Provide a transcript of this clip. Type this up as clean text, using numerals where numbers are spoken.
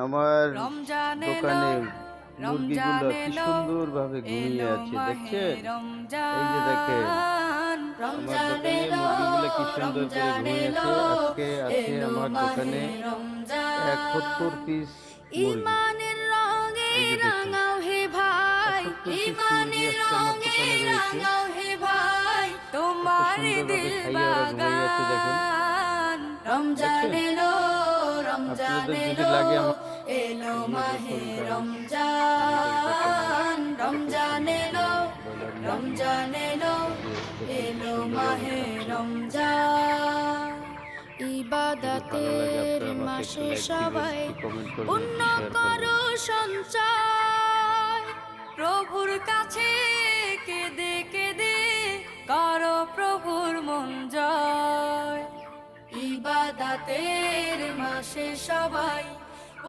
আমার রমজান এলো, দোকানে রমজান মুরগিগুলো কি এলো, সুন্দরভাবে ঘুমিয়ে এলো আছে মাহে দেখছেন? এই যে দেখেন, রমজান। আমার রমজান দোকানে এলো, মুরগিগুলো কি সুন্দর করে রমজান ঘুমিয়ে এলো, আছে। আজকে আছে এলো আমার মাহে দোকানে রমজান। ৭১ পিস মুরগি। ইমানের রঙে এই যে দেখুন, রাঙাও হে ভাই, ৭১ পিস মুরগি ইমানের আজকে আমার রঙে দোকানে রয়েছে। রাঙাও হে ভাই, কত তোমার সুন্দরভাবে দিল খাইয়ে ওরা ঘুমিয়ে আছে দেখেন, বাগান। রমজান দেখছেন? এলো, রমজান আপনাদের যদি এলো, লাগে আমার এলো মুরগির মাহে দোকান, আমাদের দোকানে রমজান। দেখেন রমজান সুন্দর এলো, ব্রয়লার মুরগি, রমজান এলো, এই যে দেখেন কি এলো সুন্দরভাবে মাহে খাচ্ছে। রমজান। যদি ভালো লাগে ইবাদতের আপনারা আমাকে একটু মাসে লাইক দিবেন, সবাই একটু কমেন্ট করবেন, পুণ্য একটু শেয়ার করবেন। করো সঞ্চয়, প্রভুর কাছে কেঁদে কেঁদে করো প্রভুর মন জয়। ইবাদতের মাসে সবাই